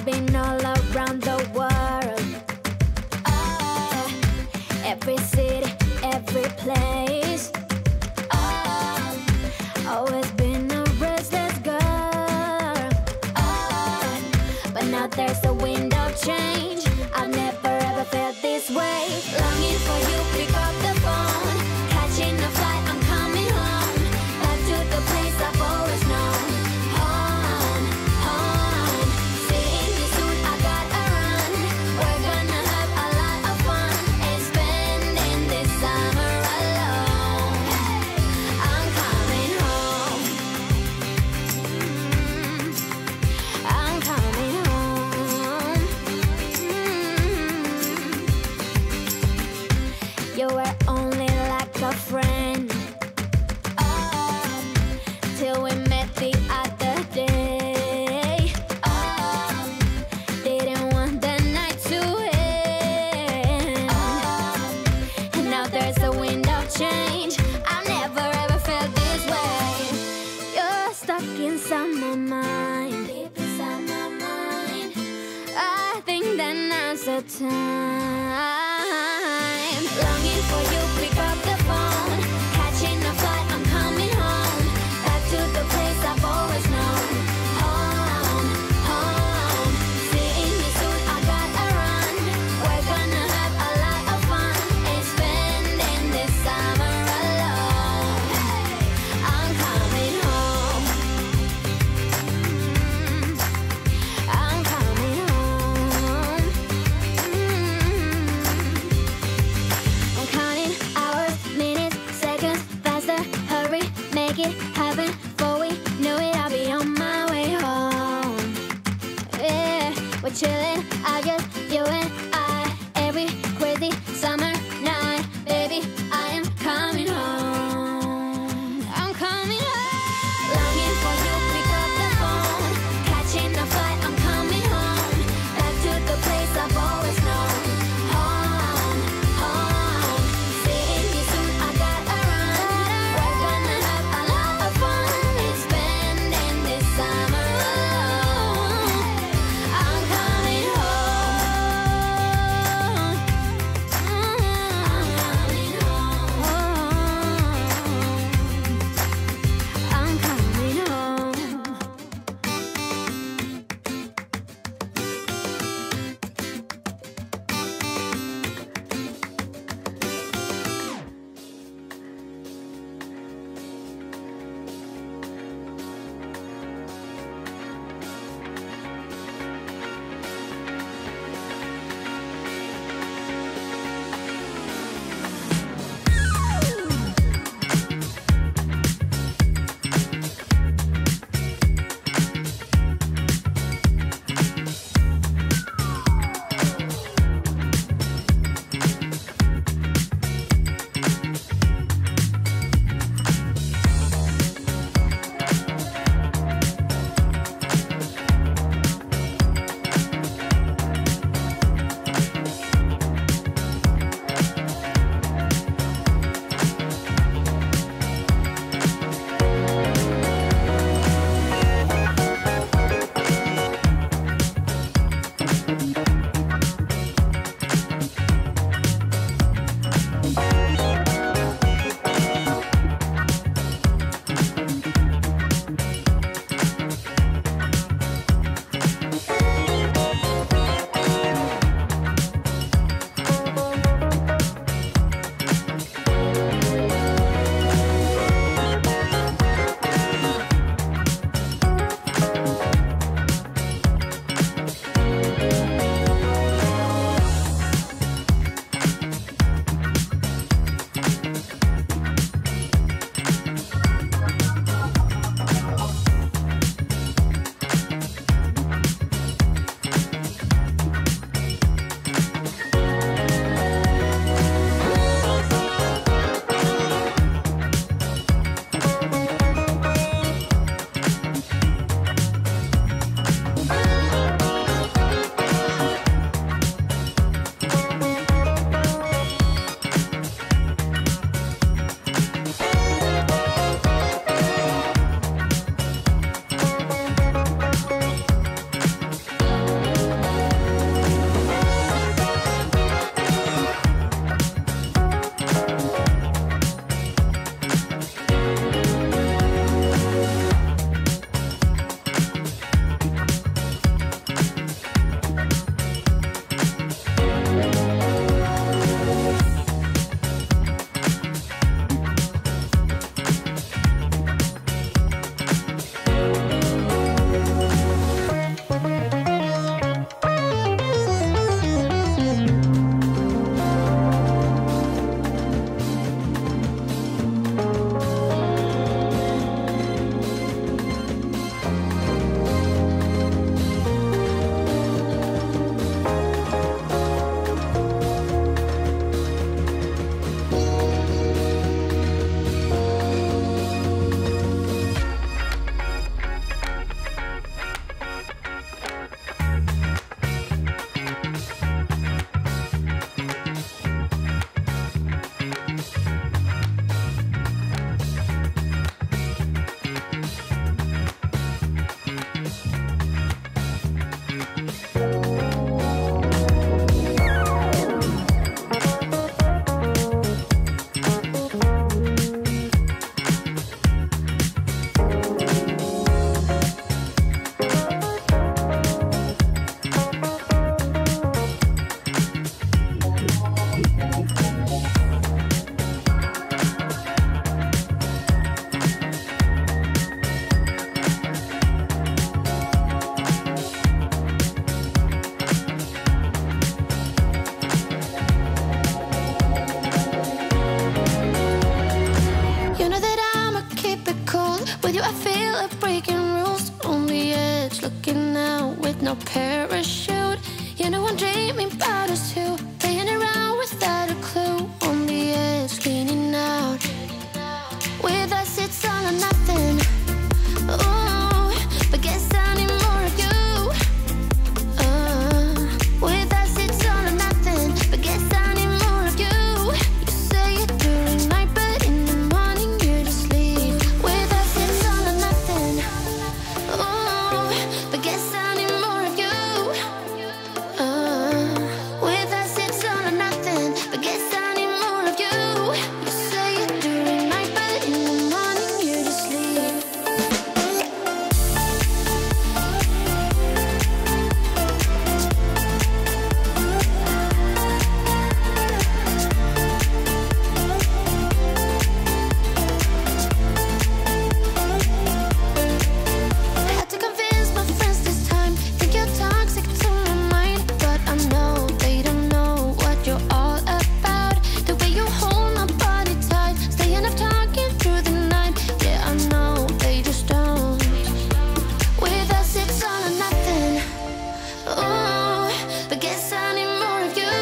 been all around the world. Every city, every place. Always been a restless girl. But now there's a wind of change. I've never ever felt this way. Longing for you, pick up the phone. Catching a flight, I'm coming home. Back to the place I've always known. Home, home. Seeing you soon, I gotta run. We're gonna have a lot of fun and spending this summer alone. I'm coming home. I'm coming home. You were only like a friend. Till we met the other day. Didn't want the night to end. And now there's a wind of change. I've never ever felt this way. You're stuck inside my mind. Deep inside my mind. I think that now's the time. Longing for you, pick up the phone. Catching a flight, I'm coming home. Back to the place I've always known. Home, home. Seeing you soon, I gotta run. We're gonna have a lot of fun and spending this summer alone. I'm coming home. I'm coming home. no parachute. You know I'm dreaming about us two, playing around without a clue. On the edge, cleaning out. With us it's all or nothing. Ooh, but guess I need more of you. With us it's all or nothing, but guess I need more of you. You say it during night, but in the morning you just leave. With us it's all or nothing. Ooh, but guess I need more of you. With us it's all or nothing, but guess I need more of you. You say it during night, but in the morning you just leave. I had to convince my friends this time. Think you're toxic to my mind, but I know they don't know what you're all about. The way you hold my body tight, staying up talking through the night. Yeah, I know they just don't. With us it's all or nothing. Ooh, but guess I need more of you.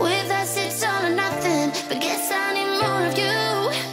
With us it's all or nothing, but guess I need more of you.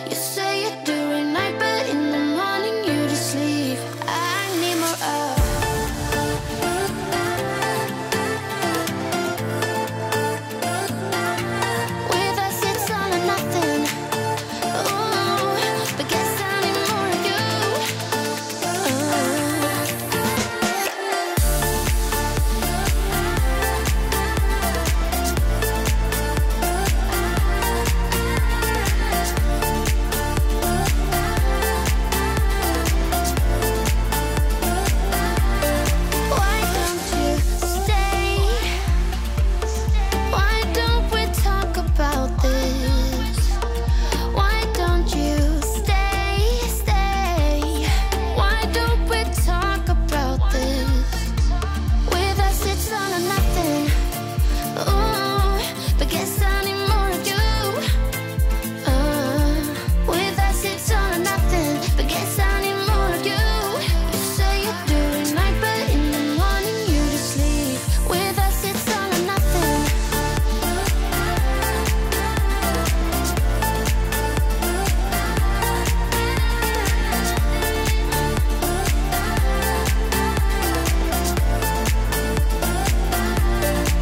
You say it during night, but in the morning you just leave. I need more of. With us it's all or nothing. Ooh, but guess I need more of you. Why don't you stay? Why don't we talk about this? Why don't you stay? Why don't we talk about this? With us it's all or nothing. Ooh, but guess I need more of you. With us it's all or nothing, but guess I need more of you. You say it during night, but in the morning you just leave. With us it's all or nothing.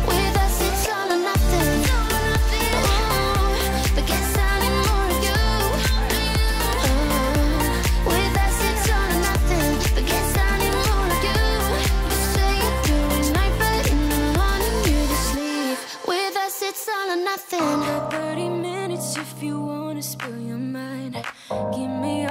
With us it's all or nothing. Ooh, but guess I need more of you. With us it's all or nothing, but guess I need more of you. You say it during night, but in the morning you just leave. With us it's all or nothing. 30 minutes if you wanna spill your mind. Give me